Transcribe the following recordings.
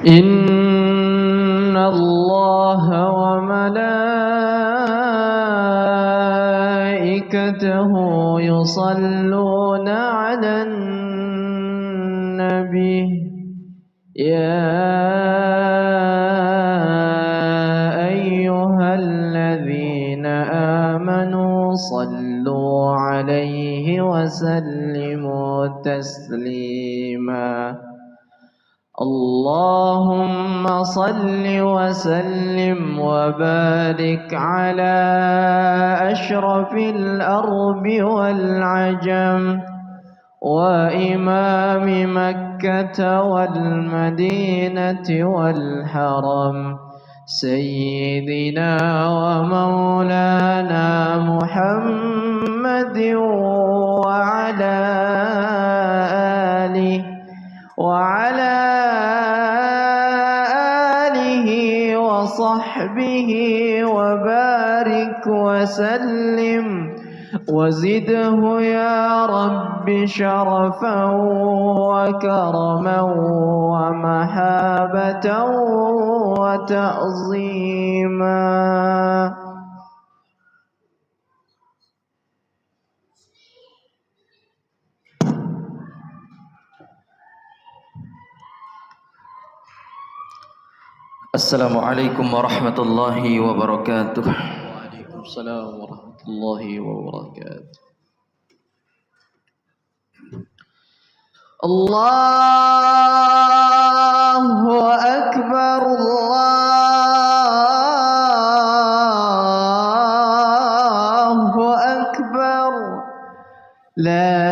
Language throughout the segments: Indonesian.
إن الله وملائكته يصلون على النبي يا أيها الذين آمنوا صلوا عليه وسلموا تسليما اللهم صل وسلم وبارك على أشرف الأرض والعجم وإمام مكة والمدينة والحرم سيدنا ومولانا محمد وعلى آله وصحبه وبارك وسلم وزده يا رب شرفا وكرما ومحابة وتعظيما. Assalamualaikum warahmatullahi wabarakatuh. Waalaikumsalam warahmatullahi wabarakatuh. Allahu akbar, Allahu akbar. La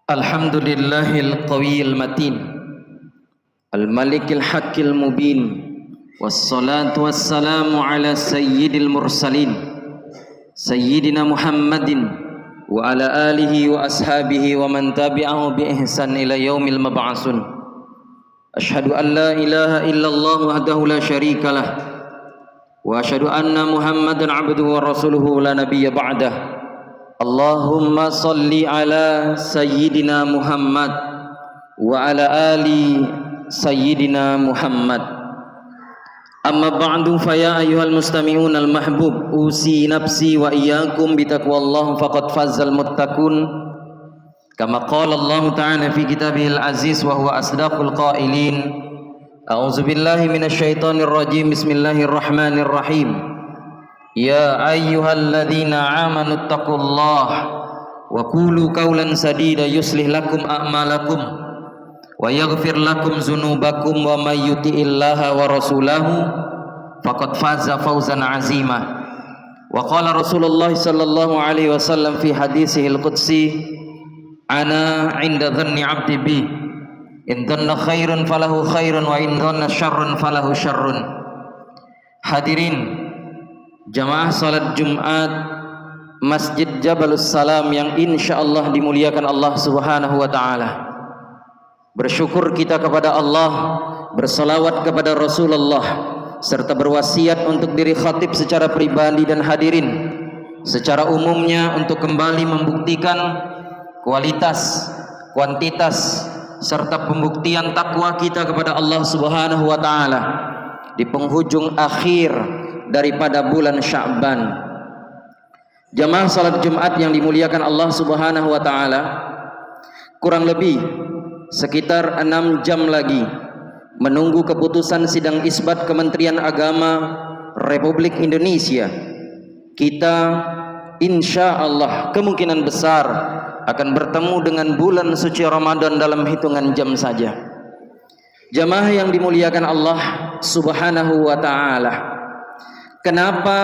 Alhamdulillahil qawiyil matin al-malikil haqqil mubin wassalatu wassalamu ala sayyidil mursalin sayyidina Muhammadin wa ala alihi wa ashabihi wa man tabi'ahu bi ihsan ila yaumil mab'asun. Ashhadu an la ilaha illallah wahdahu la syarikalah wa ashhadu anna Muhammadan abduhu wa rasuluhu la nabiyya ba'dah. Allahumma salli ala sayyidina Muhammad wa ala ali sayyidina Muhammad. Amma ba'du fa ya ayyuhal mustami'un al mahbub usi nafsi wa iyyakum bi taqwallah faqad fazal muttaqun kama qala Allah ta'ala fi kitabihil aziz wa huwa asdaqul qailin. A'udzu billahi minasy syaithanir rajim. Bismillahirrahmanirrahim. Ya ayyuhalladzina amanu taqullaha wa qulu qawlan sadida yuslih lakum a'malakum wa yaghfir lakum dzunubakum wa may yuti'illaha wa rasulahu faqad faza fawzan 'azima. Wa qala Rasulullah sallallahu alaihi wasallam fi haditsihil qudsi, ana 'inda dhanni 'abdi bi in dhanna khairan falahu khairun wa in dhanna syarran falahu syarrun. Hadirin jamaah salat Jumat Masjid Jabalus Salam yang insyaallah dimuliakan Allah Subhanahu wa taala. Bersyukur kita kepada Allah, bersalawat kepada Rasulullah serta berwasiat untuk diri khatib secara pribadi dan hadirin secara umumnya untuk kembali membuktikan kualitas, kuantitas serta pembuktian takwa kita kepada Allah Subhanahu wa taala di penghujung akhir daripada bulan Sya'ban. Jamaah salat Jumat yang dimuliakan Allah Subhanahu wa taala, kurang lebih sekitar 6 jam lagi menunggu keputusan sidang isbat Kementerian Agama Republik Indonesia. Kita insya Allah kemungkinan besar akan bertemu dengan bulan suci Ramadan dalam hitungan jam saja. Jamaah yang dimuliakan Allah Subhanahu wa taala, kenapa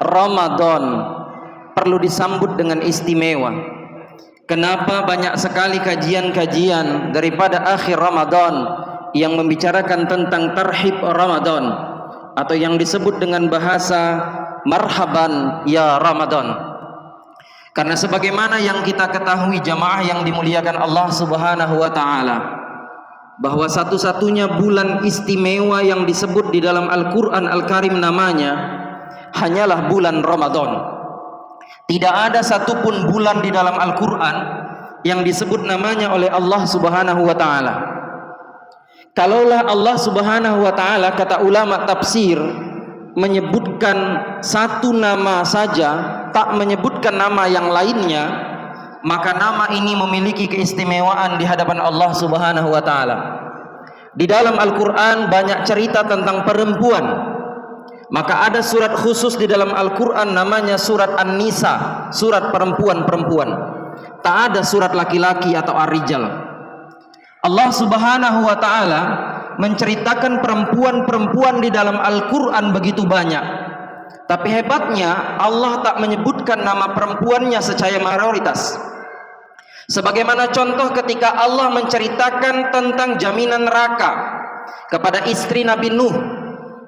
Ramadan perlu disambut dengan istimewa? Kenapa banyak sekali kajian-kajian daripada akhir Ramadan yang membicarakan tentang tarhib Ramadan atau yang disebut dengan bahasa marhaban ya Ramadan. Karena sebagaimana yang kita ketahui jamaah yang dimuliakan Allah Subhanahu wa taala, bahwa satu-satunya bulan istimewa yang disebut di dalam Al-Qur'an Al-Karim namanya hanyalah bulan Ramadan. Tidak ada satupun bulan di dalam Al-Qur'an yang disebut namanya oleh Allah Subhanahu wa taala. Kalaulah Allah Subhanahu wa taala, kata ulama tafsir, menyebutkan satu nama saja, tak menyebutkan nama yang lainnya, maka nama ini memiliki keistimewaan di hadapan Allah Subhanahu wa taala. Di dalam Al-Qur'an banyak cerita tentang perempuan. Maka ada surat khusus di dalam Al-Qur'an namanya surat An-Nisa, surat perempuan-perempuan. Tak ada surat laki-laki atau ar-rijal. Allah Subhanahu wa taala menceritakan perempuan-perempuan di dalam Al-Qur'an begitu banyak. Tapi hebatnya Allah tak menyebutkan nama perempuannya secara mayoritas. Sebagaimana contoh ketika Allah menceritakan tentang jaminan neraka kepada istri Nabi Nuh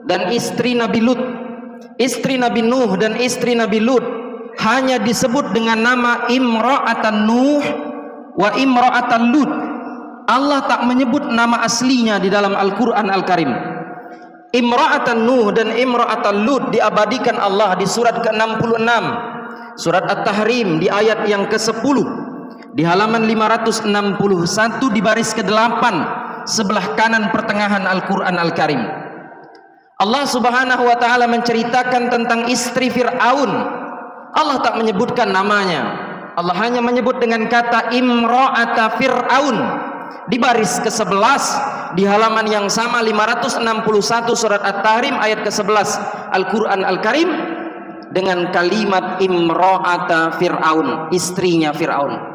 dan istri Nabi Lut. Istri Nabi Nuh dan istri Nabi Lut hanya disebut dengan nama Imra'atan Nuh wa Imra'atan Lut. Allah tak menyebut nama aslinya di dalam Al-Qur'an Al-Karim. Imra'atan Nuh dan Imra'atan Lut diabadikan Allah di surat ke-66, surat At-Tahrim di ayat yang ke-10, di halaman 561 di baris ke-8 sebelah kanan pertengahan Al-Qur'an Al-Karim. Allah Subhanahu wa taala menceritakan tentang istri Fir'aun. Allah tak menyebutkan namanya. Allah hanya menyebut dengan kata Imra'ata Fir'aun di baris ke-11 di halaman yang sama 561 surat At-Tahrim ayat ke-11 Al-Qur'an Al-Karim dengan kalimat Imra'ata Fir'aun, istrinya Fir'aun.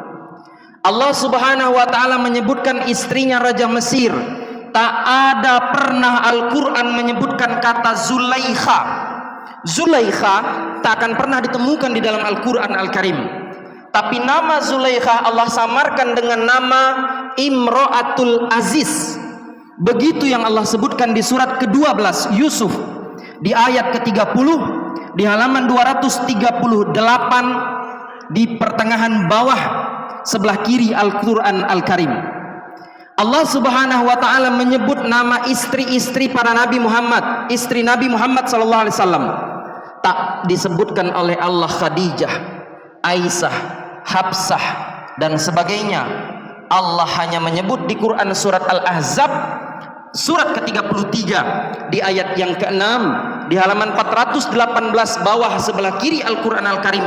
Allah Subhanahu wa taala menyebutkan istrinya Raja Mesir. Tak ada pernah Al-Qur'an menyebutkan kata Zulaikha. Zulaikha tak akan pernah ditemukan di dalam Al-Qur'an Al-Karim. Tapi nama Zulaikha Allah samarkan dengan nama Imra'atul Aziz. Begitu yang Allah sebutkan di surat ke-12 Yusuf di ayat ke-30 di halaman 238 di pertengahan bawah sebelah kiri Al-Qur'an Al-Karim. Allah Subhanahu wa taala menyebut nama istri-istri para Nabi Muhammad, istri Nabi Muhammad sallallahu alaihi wasallam. Tak disebutkan oleh Allah Khadijah, Aisyah, Hafsah dan sebagainya. Allah hanya menyebut di Quran surat Al-Ahzab surat ke-33 di ayat yang ke-6 di halaman 418 bawah sebelah kiri Al-Qur'an Al-Karim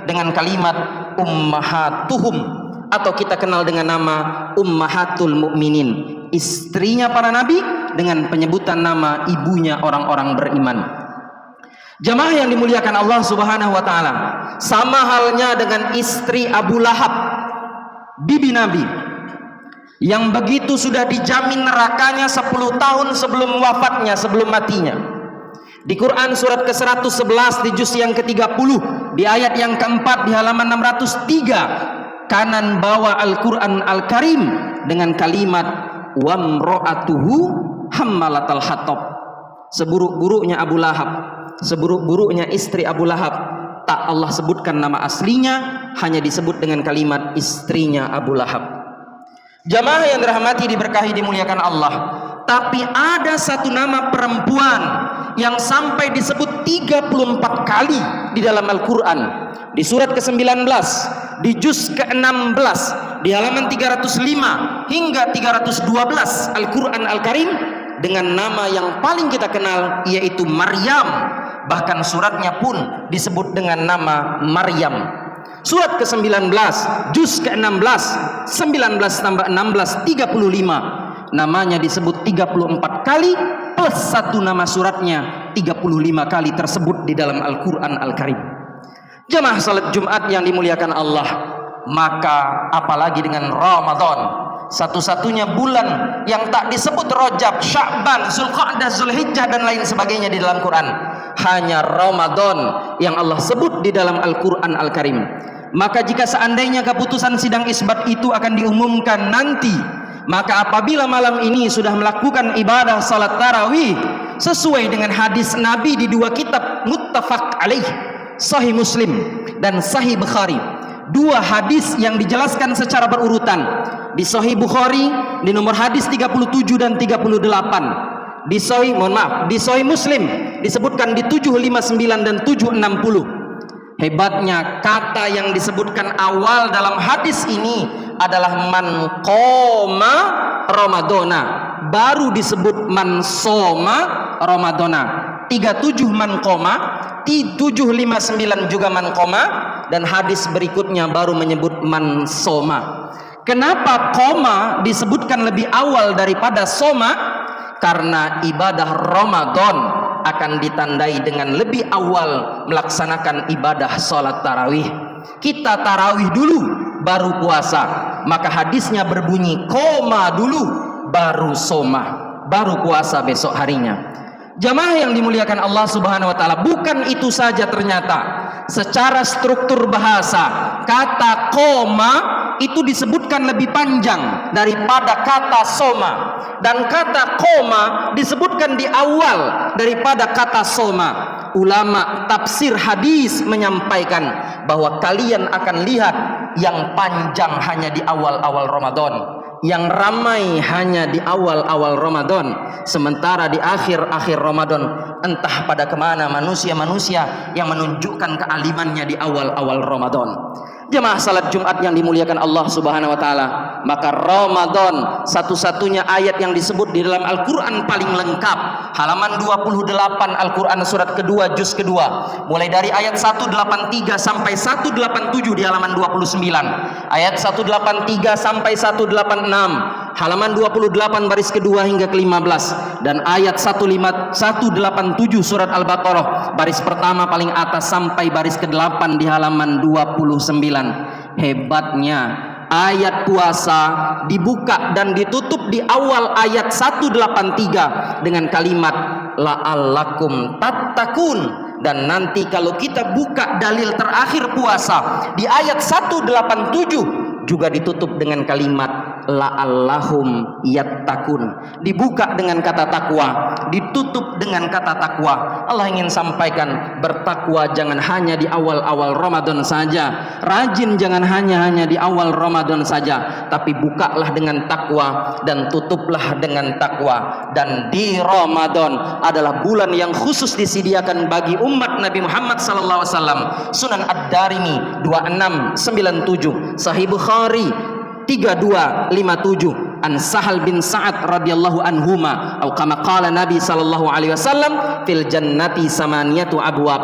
dengan kalimat ummahatuhum, atau kita kenal dengan nama Ummahatul Mukminin, istrinya para nabi dengan penyebutan nama ibunya orang-orang beriman. Jamaah yang dimuliakan Allah Subhanahu wa taala, sama halnya dengan istri Abu Lahab, bibi Nabi, yang begitu sudah dijamin nerakanya 10 tahun sebelum wafatnya, sebelum matinya. Di Quran surat ke-111 di juz yang ke-30 di ayat yang keempat di halaman 603 kanan bawah Al-Qur'an Al-Karim dengan kalimat wamra'atuhu hammalatal hatab. Seburuk-buruknya Abu Lahab, seburuk-buruknya istri Abu Lahab, tak Allah sebutkan nama aslinya, hanya disebut dengan kalimat istrinya Abu Lahab. Jamaah yang dirahmati, diberkahi, dimuliakan Allah, tapi ada satu nama perempuan yang sampai disebut 34 kali di dalam Al-Qur'an. Di surat ke-19, di juz ke-16, di halaman 305 hingga 312 Al-Qur'an Al-Karim dengan nama yang paling kita kenal, yaitu Maryam. Bahkan suratnya pun disebut dengan nama Maryam. Surat ke-19, juz ke-16, 19 tambah 16, 35. Namanya disebut 34 kali plus satu nama suratnya, 35 kali tersebut di dalam Al-Qur'an Al-Karim. Jamaah salat Jumat yang dimuliakan Allah, maka apalagi dengan Ramadan, satu-satunya bulan yang tak disebut Rajab, Sya'ban, Zulqa'dah, Zulhijjah dan lain sebagainya di dalam Quran. Hanya Ramadan yang Allah sebut di dalam Al-Qur'an Al-Karim. Maka jika seandainya keputusan sidang isbat itu akan diumumkan nanti, Maka apabila malam ini sudah melakukan ibadah salat tarawih sesuai dengan hadis Nabi di dua kitab muttafaq alaih, Sahih Muslim dan Sahih Bukhari, dua hadis yang dijelaskan secara berurutan. Di Sahih Bukhari di nomor hadis 37 dan 38. Di Sahih Muslim disebutkan di 759 dan 760. Hebatnya kata yang disebutkan awal dalam hadis ini adalah man qoma ramadona, baru disebut man soma ramadona. 37 man qoma, 759 juga man qoma, dan hadis berikutnya baru menyebut man soma. Kenapa qoma disebutkan lebih awal daripada soma? Karena ibadah Ramadan akan ditandai dengan lebih awal melaksanakan ibadah sholat tarawih. Kita tarawih dulu baru puasa, maka hadisnya berbunyi koma dulu baru soma, baru puasa besok harinya. Jamaah yang dimuliakan Allah Subhanahu wa taala, bukan itu saja, ternyata secara struktur bahasa kata koma itu disebutkan lebih panjang daripada kata soma, dan kata koma disebutkan di awal daripada kata soma. Ulama tafsir hadis menyampaikan bahwa kalian akan lihat yang panjang hanya di awal-awal Ramadan, yang ramai hanya di awal-awal Ramadan, sementara di akhir-akhir Ramadan entah pada kemana manusia-manusia yang menunjukkan kealimannya di awal-awal Ramadan. Jemaah salat Jumat yang dimuliakan Allah Subhanahu wa taala, maka Ramadan satu-satunya ayat yang disebut di dalam Al-Qur'an paling lengkap. Halaman 28 Al-Qur'an surat kedua juz kedua, mulai dari ayat 183 sampai 187 di halaman 29, ayat 183 sampai 186 halaman 28 baris kedua hingga ke-15, dan ayat 187 surat Al-Baqarah baris pertama paling atas sampai baris ke-8 di halaman 29. Hebatnya ayat puasa dibuka dan ditutup di awal ayat 183 dengan kalimat la'allakum tattaqun, dan nanti kalau kita buka dalil terakhir puasa di ayat 187 juga ditutup dengan kalimat la'allahum yattaqun, dibuka dengan kata takwa, ditutup dengan kata takwa. Allah ingin sampaikan, bertakwa jangan hanya di awal-awal Ramadan saja, rajin jangan hanya di awal Ramadan saja, tapi bukalah dengan takwa dan tutuplah dengan takwa. Dan di Ramadan adalah bulan yang khusus disediakan bagi umat Nabi Muhammad SAW. Sunan Ad-Darimi 2697, Sahih Bukhari 3257, an Sahal bin Sa'ad radhiyallahu anhuma, atau kama qala Nabi sallallahu alaihi wasallam, fil jannati samaniyatu abwab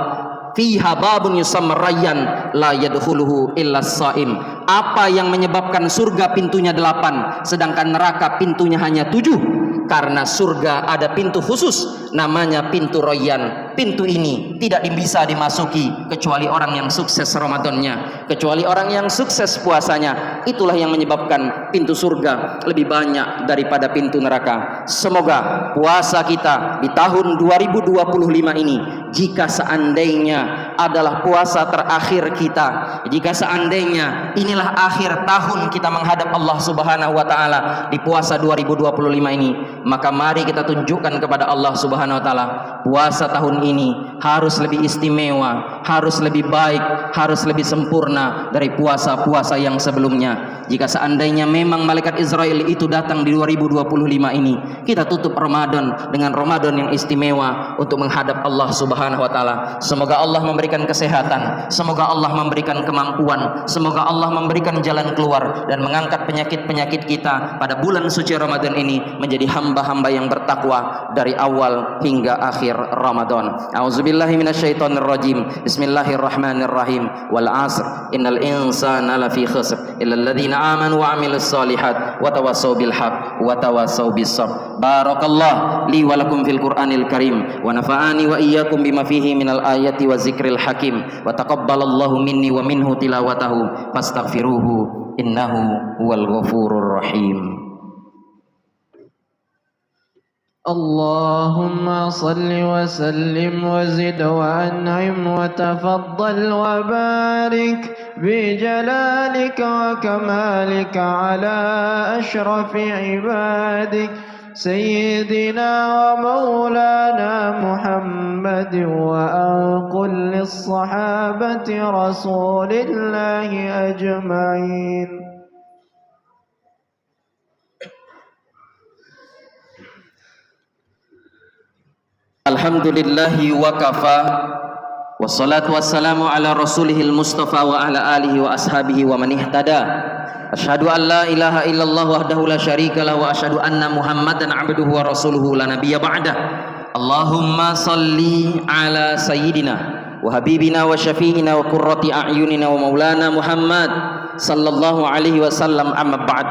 fiha babun yusamma rayyan la yadkhuluhu illa shaim. Apa yang menyebabkan surga pintunya 8 sedangkan neraka pintunya hanya 7? Karena surga ada pintu khusus namanya pintu Rayyan. Pintu ini tidak bisa dimasuki kecuali orang yang sukses Ramadannya, kecuali orang yang sukses puasanya. Itulah yang menyebabkan pintu surga lebih banyak daripada pintu neraka. Semoga puasa kita di tahun 2025 ini, jika seandainya adalah puasa terakhir kita, jika seandainya inilah akhir tahun kita menghadap Allah Subhanahu wa taala di puasa 2025 ini, maka mari kita tunjukkan kepada Allah Subhanahu wa taala, puasa tahun ini harus lebih istimewa, harus lebih baik, harus lebih sempurna dari puasa-puasa yang sebelumnya. Jika seandainya memang malaikat Israel itu datang di 2025 ini, kita tutup Ramadan dengan Ramadan yang istimewa untuk menghadap Allah Subhanahu wa taala. Semoga Allah memberikan kesehatan, semoga Allah memberikan kemampuan, semoga Allah memberikan jalan keluar dan mengangkat penyakit-penyakit kita pada bulan suci Ramadan ini menjadi hamba-hamba yang bertakwa dari awal hingga akhir Ramadan. A'udzubillahi minasyaitonir rajim. Bismillahirrahmanirrahim. Wal 'asr innal insana lafi khusr illal ladzina amanu wa 'amilus shalihat wa tawassaw bil haqq wa tawassaw bis sabr. Barakallahu li wa lakum fil Qur'anil Karim wa nafa'ani wa iyyakum bima fihi minal ayati wa zikril hakim wa taqabbalallahu minni wa minhu tilawatahu fastaghfiruhu innahu huwal ghafurur rahim. اللهم صل وسلم وزد وأنعم وتفضل وبارك بجلالك وكمالك على أشرف عبادك سيدنا ومولانا محمد وأن كل الصحابة رسول الله أجمعين. Alhamdulillahi wa kafa, wassalatu wassalamu ala rasulihil mustafa wa ala alihi wa ashabihi wa man ihtada. Asyhadu an la ilaha illallah wahdahu la syarika lah wa asyhadu anna muhammadan abduhu wa rasuluhu la nabiyya ba'dah. Allahumma salli ala sayyidina wa habibina wa syafi'ina wa qurrati a'yunina wa maulana Muhammad sallallahu alaihi wasallam, amma ba'd.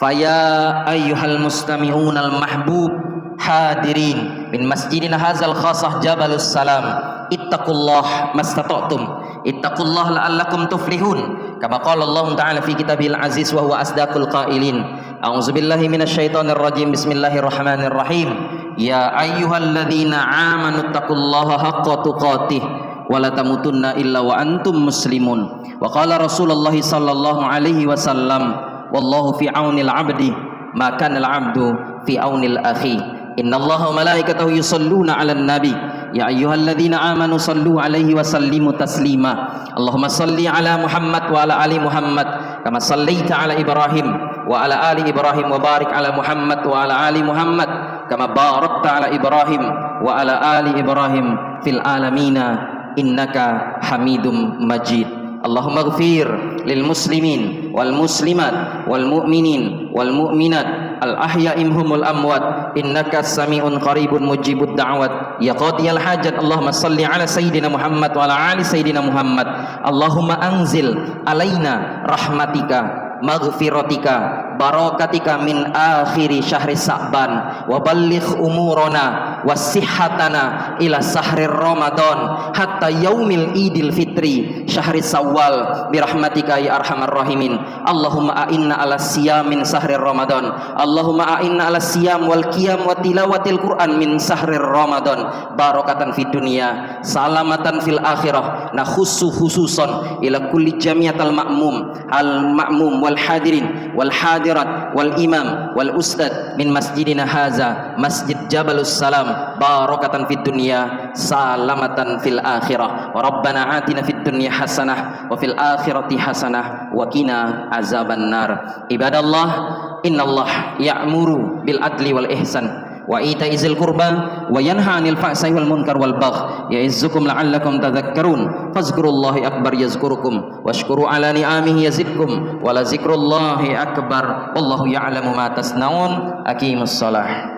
Faya ayyuhal mustami'un al mahbub hadirin min masjidina hazal khasah Jabalus Salam, ittaqullah mastata'tum, ittaqullah la'allakum tuflihun, kama qala Allah ta'ala fi kitabil aziz wa huwa asdaqul qailin. A'udzubillahi minasyaitonir rajim. Bismillahirrahmanirrahim. Ya ayyuhalladzina amanu taqullaha haqqa tuqatih wa la tamutunna illa wa antum muslimun. Wa qala Rasulullah sallallahu alaihi wasallam, wallahu fi aunil 'abdi ma kana al-'abdu fi aunil akhi. Innallaha wa malaikatahu yusalluna 'alan nabi ya ayyuhalladzina amanu sallu 'alaihi wa sallimu taslima. Allahumma salli 'ala Muhammad wa 'ala ali Muhammad kama sallaita 'ala Ibrahim wa 'ala ali Ibrahim wa barik 'ala Muhammad wa 'ala ali Muhammad kama barakta 'ala Ibrahim wa 'ala ali Ibrahim fil alamina innaka Hamidum Majid. Allahumma ighfir lil muslimin wal muslimat wal mu'minin wal mu'minat al ahya'im humul amwat innaka sami'un qaribun mujibud da'wat ya qadiyal hajat. Allahumma salli ala sayyidina Muhammad wa ala ali sayyidina Muhammad. Allahumma anzil alaina rahmatika maghfiratika barakatika min akhiri syahri Sa'ban wa balligh umurana wasihhatana ila sahri Ramadan hatta yaumil idil fitri syahri Sawal birahmatika ya arhamar rahimin. Allahumma a'inna ala siyam min sahri Ramadan. Allahumma a'inna ala siyam wal qiyam wa tilawatil Quran min sahri Ramadan barakatan fid dunya salamatan fil akhirah. Nakhussu khususan ila kulli jamiatal ma'mum wal hadirin wal hadirat wal imam wal ustad min masjidina haza masjid Jabalus Salam barakatan fid dunya salamatan fil akhirah. Wa rabbana atina fid dunya hasanah wa fil akhirati hasanah wa qina azaban nar. Ibadallah, innallah ya'muru bil adli wal ihsan wa ita'izil qurba wa yanha 'anil fahsai wal munkar wal bagh ya'izzukum la'allakum tadhakkarun. Fazkurullahi akbar yazkurukum washkuru 'ala ni'amihi yazidkum wa la zikrullahi akbar wallahu ya'lamu ma tasnaun. Aqimus shalah.